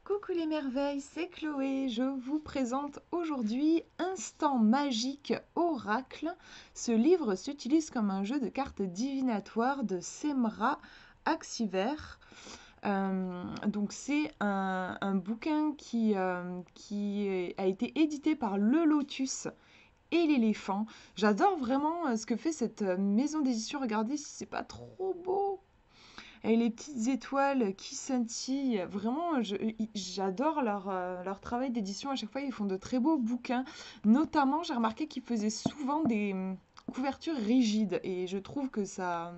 Coucou les merveilles, c'est Chloé. Je vous présente aujourd'hui Instant magique oracle. Ce livre s'utilise comme un jeu de cartes divinatoires de Semra Axiver. Donc c'est un bouquin qui a été édité par Le Lotus et l'éléphant. J'adore vraiment ce que fait cette maison d'édition. Regardez si c'est pas trop beau. Et les petites étoiles qui scintillent, vraiment, j'adore leur travail d'édition. À chaque fois, ils font de très beaux bouquins. Notamment, j'ai remarqué qu'ils faisaient souvent des couvertures rigides. Et je trouve que ça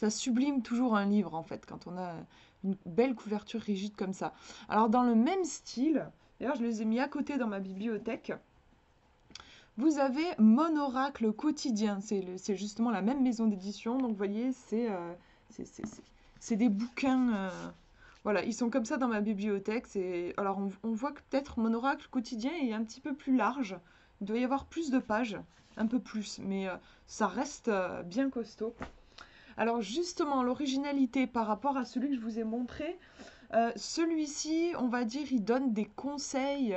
sublime toujours un livre, en fait, quand on a une belle couverture rigide comme ça. Alors, dans le même style, d'ailleurs, je les ai mis à côté dans ma bibliothèque. Vous avez Mon Oracle quotidien. C'est justement la même maison d'édition. Donc, vous voyez, c'est c'est- c'est- c'est des bouquins. Voilà, ils sont comme ça dans ma bibliothèque. Alors, on voit que peut-être Mon Oracle quotidien est un petit peu plus large. Il doit y avoir plus de pages, un peu plus, mais ça reste bien costaud. Alors, justement, l'originalité par rapport à celui que je vous ai montré, celui-ci, on va dire, il donne des conseils.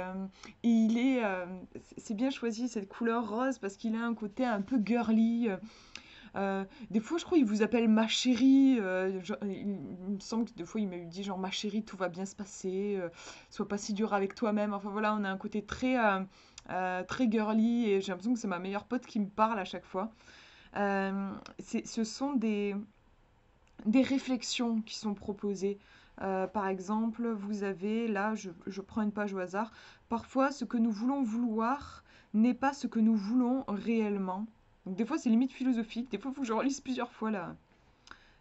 Et c'est bien choisi cette couleur rose parce qu'il a un côté un peu girly. Des fois, je crois, il vous appelle ma chérie. Il me semble que des fois, il m'a dit genre ma chérie, tout va bien se passer. Sois pas si dur avec toi-même. Enfin voilà, on a un côté très girly et j'ai l'impression que c'est ma meilleure pote qui me parle à chaque fois. Ce sont des réflexions qui sont proposées. Par exemple, vous avez, là, je prends une page au hasard, parfois ce que nous voulons vouloir n'est pas ce que nous voulons réellement. Donc des fois c'est limite philosophique, des fois il faut que je relise plusieurs fois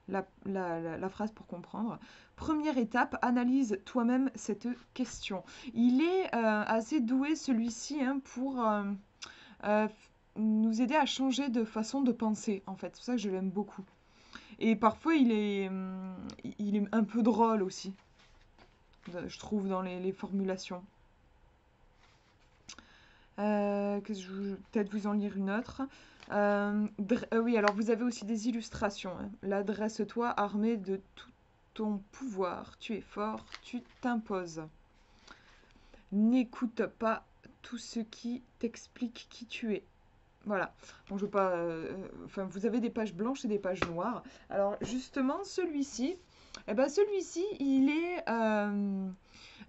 la phrase pour comprendre. Première étape, analyse toi-même cette question. Il est assez doué celui-ci hein, pour euh, nous aider à changer de façon de penser en fait. C'est pour ça que je l'aime beaucoup. Et parfois, il est un peu drôle aussi, je trouve, dans les formulations. Que je peut-être vous en lire une autre. Oui, alors vous avez aussi des illustrations. Hein. L'adresse-toi armé de tout ton pouvoir. Tu es fort, tu t'imposes. N'écoute pas tout ce qui t'explique qui tu es. Voilà. Bon, je veux pas. Enfin, vous avez des pages blanches et des pages noires. Alors, justement, celui-ci, il est.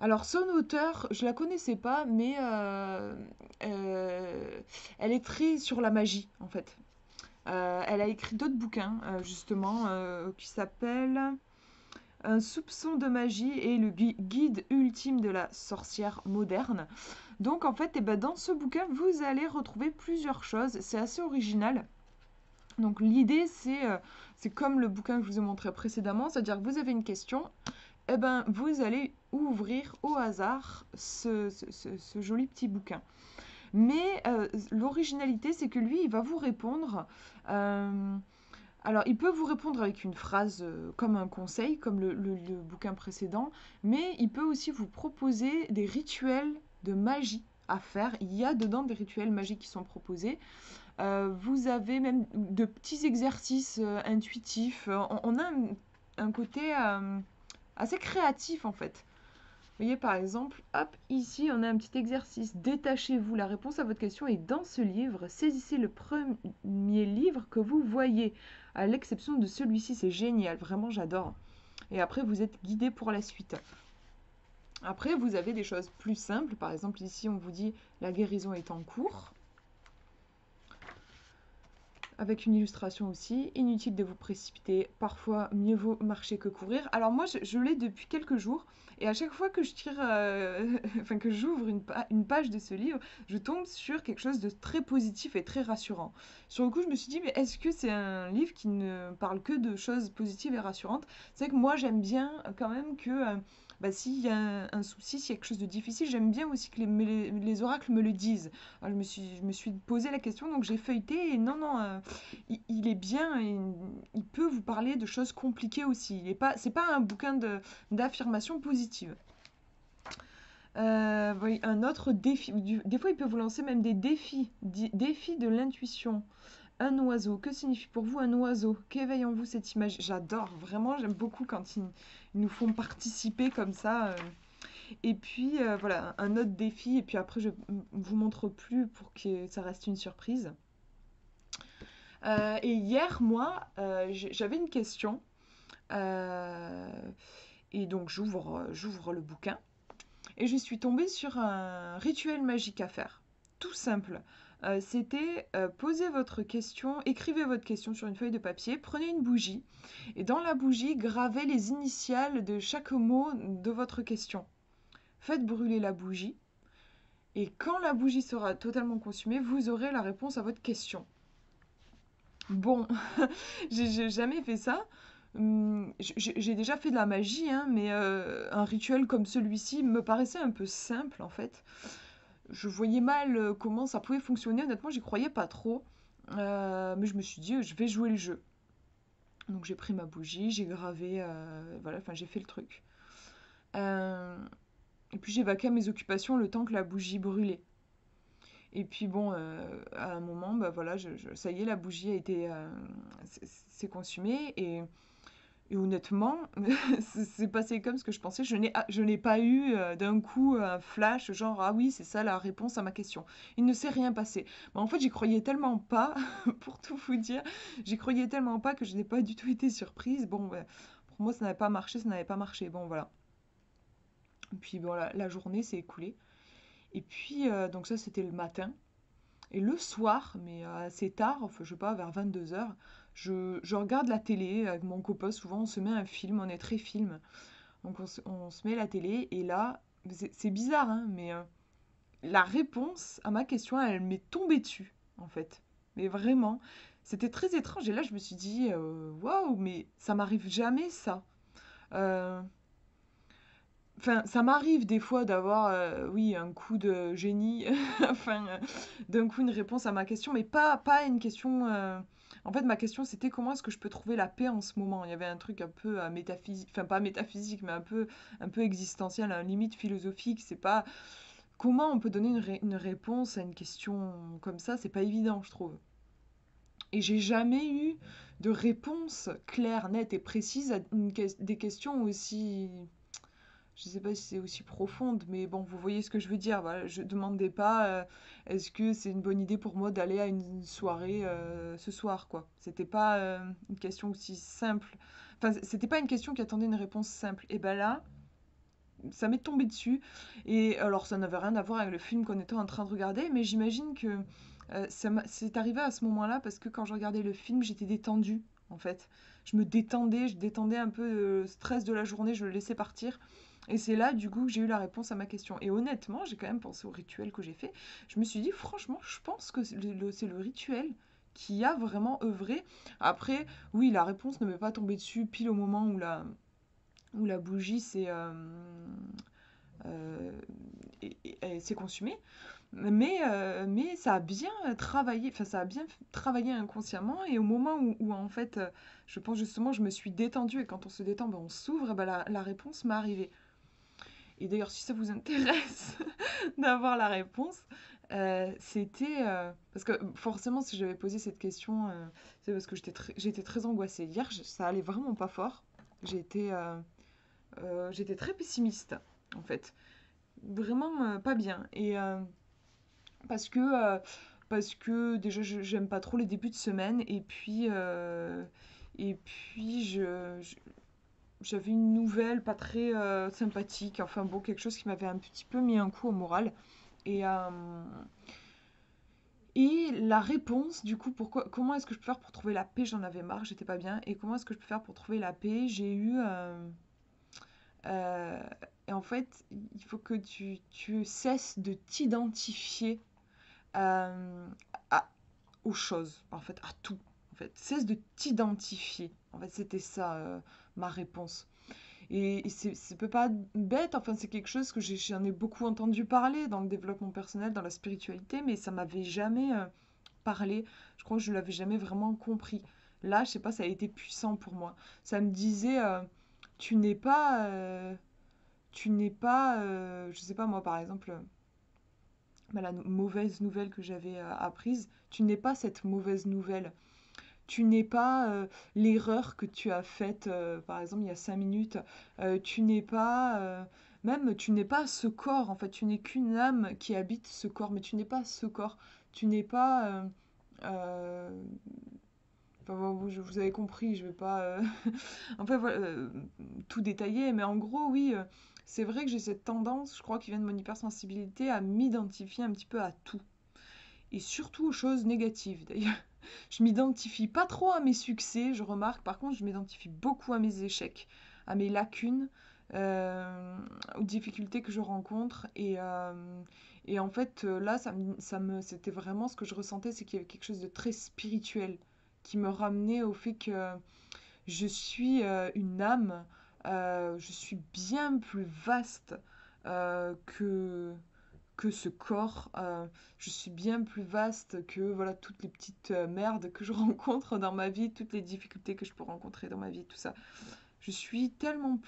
Alors, son auteur, je la connaissais pas, mais elle est très sur la magie, en fait. Elle a écrit d'autres bouquins, justement, qui s'appellent Un soupçon de magie et le guide ultime de la sorcière moderne. Donc en fait, dans ce bouquin, vous allez retrouver plusieurs choses. C'est assez original. Donc l'idée, c'est comme le bouquin que je vous ai montré précédemment, c'est-à-dire que vous avez une question, vous allez ouvrir au hasard ce joli petit bouquin. Mais l'originalité, c'est que lui, il va vous répondre. euh, alors, il peut vous répondre avec une phrase comme un conseil, comme le bouquin précédent, mais il peut aussi vous proposer des rituels de magie à faire. Il y a dedans des rituels magiques qui sont proposés. Vous avez même de petits exercices intuitifs. On a un côté assez créatif en fait. Vous voyez par exemple, hop, ici on a un petit exercice. Détachez-vous. La réponse à votre question est dans ce livre. Saisissez le premier livre que vous voyez. À l'exception de celui-ci, c'est génial. Vraiment, j'adore. Et après, vous êtes guidé pour la suite. Après, vous avez des choses plus simples. Par exemple, ici, on vous dit la guérison est en cours. Avec une illustration aussi. Inutile de vous précipiter. Parfois, mieux vaut marcher que courir. Alors moi, je l'ai depuis quelques jours. Et à chaque fois que je tire, enfin que j'ouvre une page de ce livre, je tombe sur quelque chose de très positif et très rassurant. Sur le coup, je me suis dit, mais est-ce que c'est un livre qui ne parle que de choses positives et rassurantes? C'est que moi, j'aime bien quand même que s'il y a un souci, s'il y a quelque chose de difficile, j'aime bien aussi que les oracles me le disent. Alors, je me suis posé la question, donc j'ai feuilleté et non, non, il est bien, et il peut vous parler de choses compliquées aussi. C'est pas un bouquin d'affirmation positive. Oui, un autre défi, des fois il peut vous lancer même des défis, défis de l'intuition. Un oiseau, que signifie pour vous un oiseau? Qu'éveille en vous cette image? J'adore, vraiment, j'aime beaucoup quand ils nous font participer comme ça. Et puis voilà, un autre défi, et puis après je vous montre plus pour que ça reste une surprise. Et hier, moi, j'avais une question. euh, et donc j'ouvre le bouquin. Et je suis tombée sur un rituel magique à faire. Tout simple. C'était posez votre question, écrivez votre question sur une feuille de papier, prenez une bougie, et dans la bougie, gravez les initiales de chaque mot de votre question. Faites brûler la bougie, et quand la bougie sera totalement consumée, vous aurez la réponse à votre question. Bon, j'ai jamais fait ça. J'ai déjà fait de la magie, hein, mais un rituel comme celui-ci me paraissait un peu simple en fait. Je voyais mal comment ça pouvait fonctionner. Honnêtement, j'y croyais pas trop. Mais je me suis dit, je vais jouer le jeu. Donc j'ai pris ma bougie, j'ai gravé, voilà, enfin j'ai fait le truc. Euh, et puis j'ai vaqué à mes occupations le temps que la bougie brûlait. Et puis bon, à un moment, bah voilà, ça y est, la bougie a été, s'est consumée et honnêtement, c'est passé comme ce que je pensais. Je n'ai pas eu d'un coup un flash, genre ah oui, c'est ça la réponse à ma question. Il ne s'est rien passé. Mais en fait, j'y croyais tellement pas, pour tout vous dire, j'y croyais tellement pas que je n'ai pas du tout été surprise. Bon, ouais, pour moi, ça n'avait pas marché, ça n'avait pas marché. Bon, voilà. Et puis bon, la journée s'est écoulée. Et puis, donc ça, c'était le matin. Et le soir, mais assez tard, enfin, je sais pas, vers 22 heures, je regarde la télé avec mon copain. Souvent, on se met un film, on est très film. Donc, on se met la télé, et là, c'est bizarre, hein, mais la réponse à ma question, elle m'est tombée dessus, en fait. Mais vraiment, c'était très étrange. Et là, je me suis dit, waouh, mais ça m'arrive jamais, ça. Euh, Enfin, ça m'arrive des fois d'avoir, oui, un coup de génie, enfin, d'un coup une réponse à ma question, mais pas une question. En fait, ma question c'était comment est-ce que je peux trouver la paix en ce moment? Il y avait un truc un peu métaphysique, enfin pas métaphysique, mais un peu existentiel, à la limite philosophique. C'est pas comment on peut donner une réponse à une question comme ça, c'est pas évident, je trouve. Et j'ai jamais eu de réponse claire, nette et précise à des questions aussi, je sais pas si c'est aussi profonde, mais bon, vous voyez ce que je veux dire. Voilà, je demandais pas est-ce que c'est une bonne idée pour moi d'aller à une soirée ce soir, quoi. C'était pas une question aussi simple. Enfin, c'était pas une question qui attendait une réponse simple. Et ben là, ça m'est tombé dessus. Et alors, ça n'avait rien à voir avec le film qu'on était en train de regarder, mais j'imagine que c'est arrivé à ce moment-là parce que quand je regardais le film, j'étais détendue, en fait. Je détendais un peu le stress de la journée, je le laissais partir. Et c'est là, du coup, que j'ai eu la réponse à ma question. Et honnêtement, j'ai quand même pensé au rituel que j'ai fait. Je me suis dit, franchement, je pense que c'est le rituel qui a vraiment œuvré. Après, oui, la réponse ne m'est pas tombée dessus pile au moment où la bougie euh, s'est consumée. Mais ça a bien travaillé, enfin ça a bien travaillé inconsciemment, et au moment où en fait, je pense justement, je me suis détendue, et quand on se détend, ben, on s'ouvre, ben, la réponse m'est arrivée. Et d'ailleurs, si ça vous intéresse d'avoir la réponse, c'était... parce que forcément, si j'avais posé cette question, c'est parce que j'étais très angoissée. Hier, ça allait vraiment pas fort. J'étais j'étais très pessimiste, en fait. Vraiment pas bien. Parce que, euh, parce que déjà, j'aime pas trop les débuts de semaine. Et puis j'avais une nouvelle pas très sympathique. Enfin bon, quelque chose qui m'avait un petit peu mis un coup au moral. Et, euh, et la réponse, du coup, comment est-ce que je peux faire pour trouver la paix? J'en avais marre, j'étais pas bien. Et comment est-ce que je peux faire pour trouver la paix? J'ai eu... euh, et en fait, il faut que tu cesses de t'identifier euh, à- aux choses, en fait, à tout. En fait, cesse de t'identifier. En fait, c'était ça ma réponse. Et c'est peut pas bête, enfin, c'est quelque chose que j'en ai beaucoup entendu parler dans le développement personnel, dans la spiritualité, mais ça m'avait jamais parlé. Je crois que je l'avais jamais vraiment compris. Là, je sais pas, ça a été puissant pour moi. Ça me disait, tu n'es pas, je sais pas moi, par exemple, bah, la mauvaise nouvelle que j'avais apprise, tu n'es pas cette mauvaise nouvelle. Tu n'es pas l'erreur que tu as faite, par exemple, il y a 5 minutes. Tu n'es pas même tu n'es pas ce corps, en fait, tu n'es qu'une âme qui habite ce corps, mais tu n'es pas ce corps. Tu n'es pas... enfin, bon, vous avez compris, je vais pas en fait, voilà, tout détailler, mais en gros, oui, c'est vrai que j'ai cette tendance, je crois qu'il vient de mon hypersensibilité, à m'identifier un petit peu à tout. Et surtout aux choses négatives, d'ailleurs. Je m'identifie pas trop à mes succès, je remarque. Par contre, je m'identifie beaucoup à mes échecs, à mes lacunes, aux difficultés que je rencontre. Et en fait, là, c'était vraiment ce que je ressentais, c'est qu'il y avait quelque chose de très spirituel qui me ramenait au fait que je suis une âme, je suis bien plus vaste que ce corps. Je suis bien plus vaste que voilà toutes les petites merdes que je rencontre dans ma vie, toutes les difficultés que je peux rencontrer dans ma vie, tout ça. Je suis tellement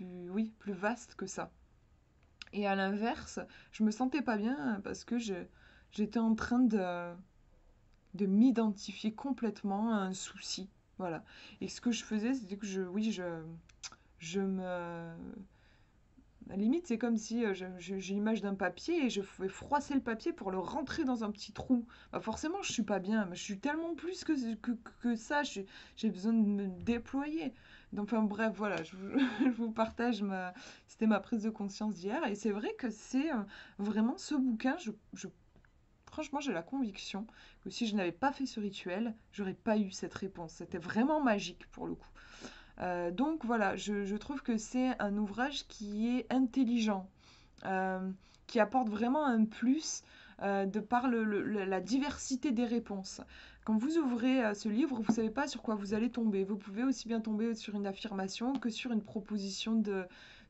oui, plus vaste que ça. Et à l'inverse, je me sentais pas bien parce que j'étais en train de m'identifier complètement à un souci. Voilà. Et ce que je faisais, c'était que oui, je me, à la limite, c'est comme si j'ai l'image d'un papier et je fais froisser le papier pour le rentrer dans un petit trou. Bah forcément, je suis pas bien, mais je suis tellement plus que ça, j'ai besoin de me déployer. Donc, enfin bref, voilà, je vous partage c'était ma prise de conscience d'hier. Et c'est vrai que c'est vraiment ce bouquin, franchement, j'ai la conviction que si je n'avais pas fait ce rituel, j'aurais pas eu cette réponse. C'était vraiment magique pour le coup. Donc voilà, je trouve que c'est un ouvrage qui est intelligent, qui apporte vraiment un plus de par la diversité des réponses. Quand vous ouvrez ce livre, vous ne savez pas sur quoi vous allez tomber. Vous pouvez aussi bien tomber sur une affirmation que sur une proposition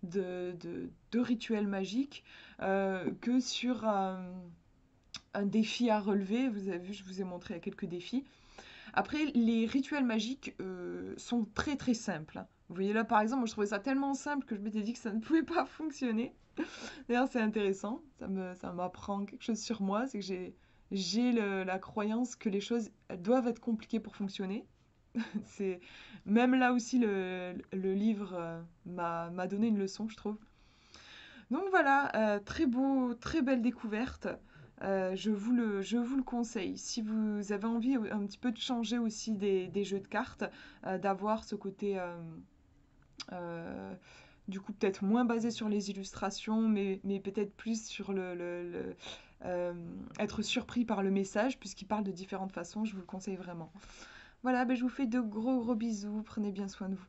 de rituel magique, que sur un défi à relever. Vous avez vu, je vous ai montré quelques défis. Après, les rituels magiques sont très très simples. Vous voyez là, par exemple, moi je trouvais ça tellement simple que je m'étais dit que ça ne pouvait pas fonctionner. D'ailleurs, c'est intéressant, ça m'apprend quelque chose sur moi, c'est que la croyance que les choses elles doivent être compliquées pour fonctionner. C'est même là aussi le livre m'a donné une leçon, je trouve. Donc voilà, très beau, très belle découverte. Je vous le conseille. Si vous avez envie un petit peu de changer aussi des jeux de cartes, d'avoir ce côté, euh, du coup, peut-être moins basé sur les illustrations, mais peut-être plus sur être surpris par le message, puisqu'il parle de différentes façons, je vous le conseille vraiment. Voilà, ben, je vous fais de gros gros bisous, prenez bien soin de vous.